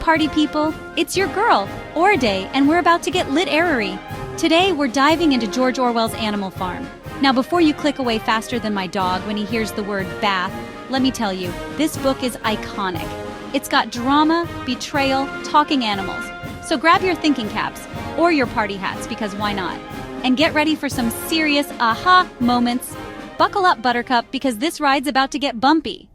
party people? It's your girl, Orday, and we're about to get lit-ery. Today, we're diving into George Orwell's Animal Farm. Now, before you click away faster than my dog when he hears the word bath, let me tell you, this book is iconic. It's got drama, betrayal, talking animals. So grab your thinking caps, or your party hats, because why not? And get ready for some serious aha moments. Buckle up, Buttercup, because this ride's about to get bumpy.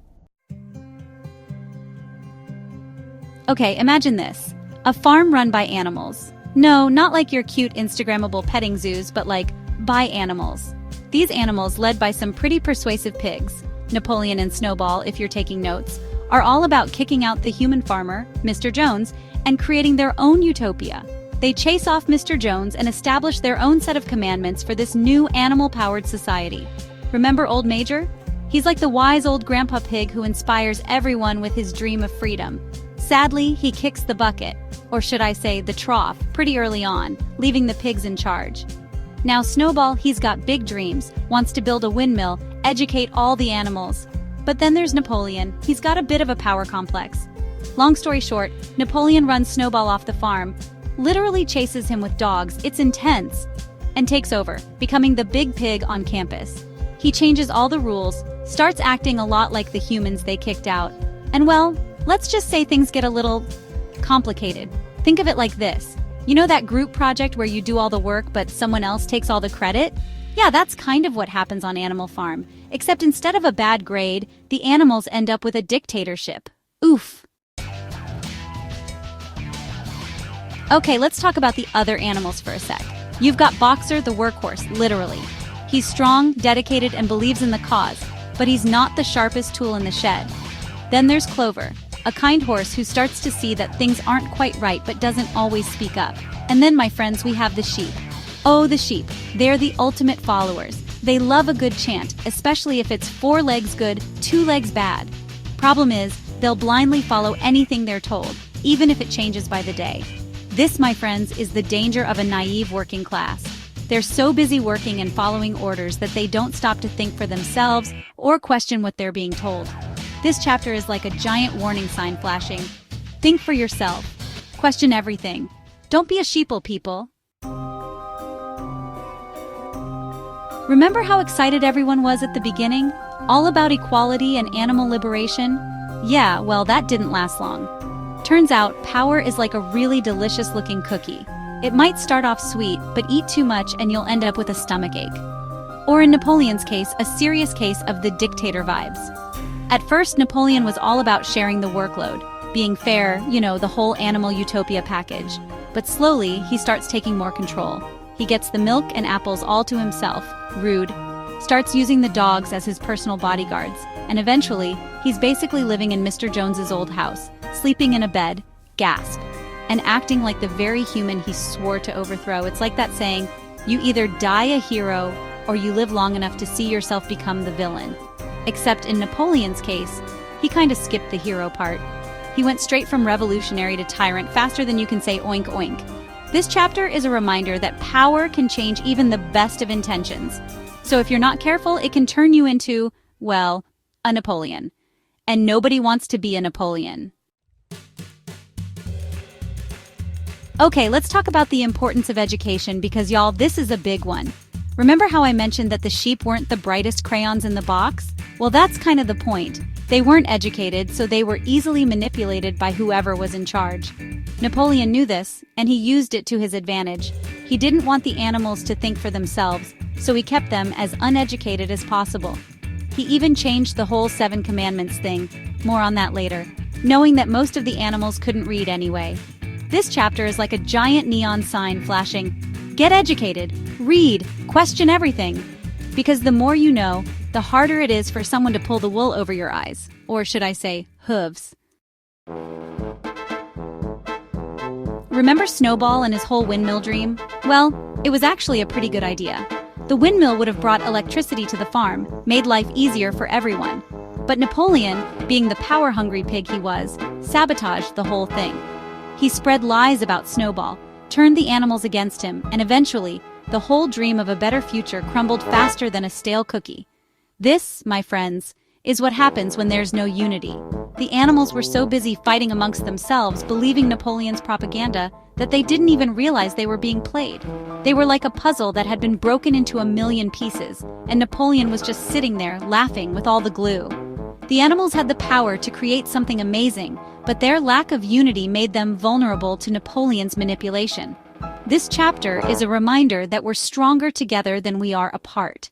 Okay, imagine this. A farm run by animals. No, not like your cute Instagrammable petting zoos, but like by animals. These animals, led by some pretty persuasive pigs, Napoleon and Snowball if you're taking notes, are all about kicking out the human farmer, Mr. Jones, and creating their own utopia. They chase off Mr. Jones and establish their own set of commandments for this new animal-powered society. Remember Old Major? He's like the wise old grandpa pig who inspires everyone with his dream of freedom. Sadly, he kicks the bucket, or should I say the trough, pretty early on, leaving the pigs in charge. Now Snowball, he's got big dreams, wants to build a windmill, educate all the animals. But then there's Napoleon. He's got a bit of a power complex. Long story short, Napoleon runs Snowball off the farm, literally chases him with dogs, it's intense, and takes over, becoming the big pig on campus. He changes all the rules, starts acting a lot like the humans they kicked out, and well, let's just say things get a little complicated. Think of it like this. You know that group project where you do all the work but someone else takes all the credit? Yeah, that's kind of what happens on Animal Farm. Except instead of a bad grade, the animals end up with a dictatorship. Oof. Okay, let's talk about the other animals for a sec. You've got Boxer the workhorse, literally. He's strong, dedicated, and believes in the cause, but he's not the sharpest tool in the shed. Then there's Clover, a kind horse who starts to see that things aren't quite right but doesn't always speak up. And then, my friends, we have the sheep. Oh, the sheep. They're the ultimate followers. They love a good chant, especially if it's 4 legs good, 2 legs bad. Problem is, they'll blindly follow anything they're told, even if it changes by the day. This, my friends, is the danger of a naive working class. They're so busy working and following orders that they don't stop to think for themselves or question what they're being told. This chapter is like a giant warning sign flashing. Think for yourself. Question everything. Don't be a sheeple, people. Remember how excited everyone was at the beginning? All about equality and animal liberation? Yeah, well, that didn't last long. Turns out, power is like a really delicious-looking cookie. It might start off sweet, but eat too much and you'll end up with a stomachache. Or in Napoleon's case, a serious case of the dictator vibes. At first, Napoleon was all about sharing the workload, being fair, you know, the whole animal utopia package. But slowly, he starts taking more control. He gets the milk and apples all to himself, rude, starts using the dogs as his personal bodyguards, and eventually, he's basically living in Mr. Jones's old house, sleeping in a bed, gasp, and acting like the very human he swore to overthrow. It's like that saying, you either die a hero or you live long enough to see yourself become the villain. Except in Napoleon's case, he kind of skipped the hero part. He went straight from revolutionary to tyrant faster than you can say oink oink. This chapter is a reminder that power can change even the best of intentions. So if you're not careful, it can turn you into, well, a Napoleon. And nobody wants to be a Napoleon. Okay, let's talk about the importance of education because, y'all, this is a big one. Remember how I mentioned that the sheep weren't the brightest crayons in the box? Well, that's kind of the point. They weren't educated, so they were easily manipulated by whoever was in charge. Napoleon knew this, and he used it to his advantage. He didn't want the animals to think for themselves, so he kept them as uneducated as possible. He even changed the whole 7 commandments thing, more on that later, knowing that most of the animals couldn't read anyway. This chapter is like a giant neon sign flashing, get educated, read, question everything. Because the more you know, the harder it is for someone to pull the wool over your eyes. Or should I say, hooves. Remember Snowball and his whole windmill dream? Well, it was actually a pretty good idea. The windmill would have brought electricity to the farm, made life easier for everyone. But Napoleon, being the power-hungry pig he was, sabotaged the whole thing. He spread lies about Snowball, turned the animals against him, and eventually, the whole dream of a better future crumbled faster than a stale cookie. This, my friends, is what happens when there's no unity. The animals were so busy fighting amongst themselves, believing Napoleon's propaganda, that they didn't even realize they were being played. They were like a puzzle that had been broken into a million pieces, and Napoleon was just sitting there, laughing with all the glue. The animals had the power to create something amazing, but their lack of unity made them vulnerable to Napoleon's manipulation. This chapter is a reminder that we're stronger together than we are apart.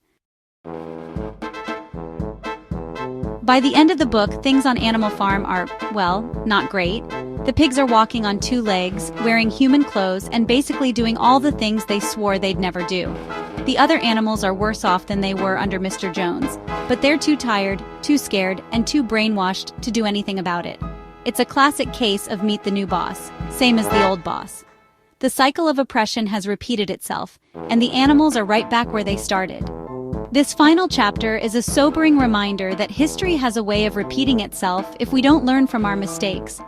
By the end of the book, things on Animal Farm are, well, not great. The pigs are walking on 2 legs, wearing human clothes, and basically doing all the things they swore they'd never do. The other animals are worse off than they were under Mr. Jones, but they're too tired, too scared, and too brainwashed to do anything about it. It's a classic case of meet the new boss, same as the old boss. The cycle of oppression has repeated itself, and the animals are right back where they started. This final chapter is a sobering reminder that history has a way of repeating itself if we don't learn from our mistakes.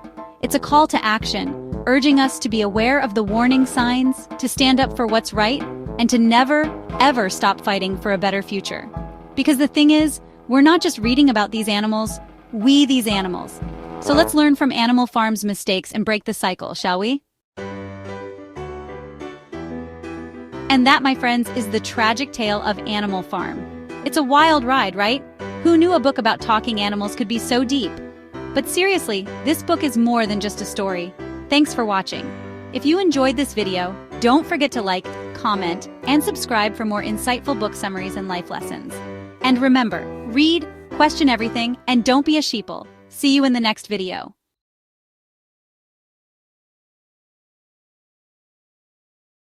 It's a call to action, urging us to be aware of the warning signs, to stand up for what's right, and to never, ever stop fighting for a better future. Because the thing is, we're not just reading about these animals, we these animals. So let's learn from Animal Farm's mistakes and break the cycle, shall we? And that, my friends, is the tragic tale of Animal Farm. It's a wild ride, right? Who knew a book about talking animals could be so deep? But seriously, this book is more than just a story. Thanks for watching. If you enjoyed this video, don't forget to like, comment, and subscribe for more insightful book summaries and life lessons. And remember, read, question everything, and don't be a sheeple. See you in the next video.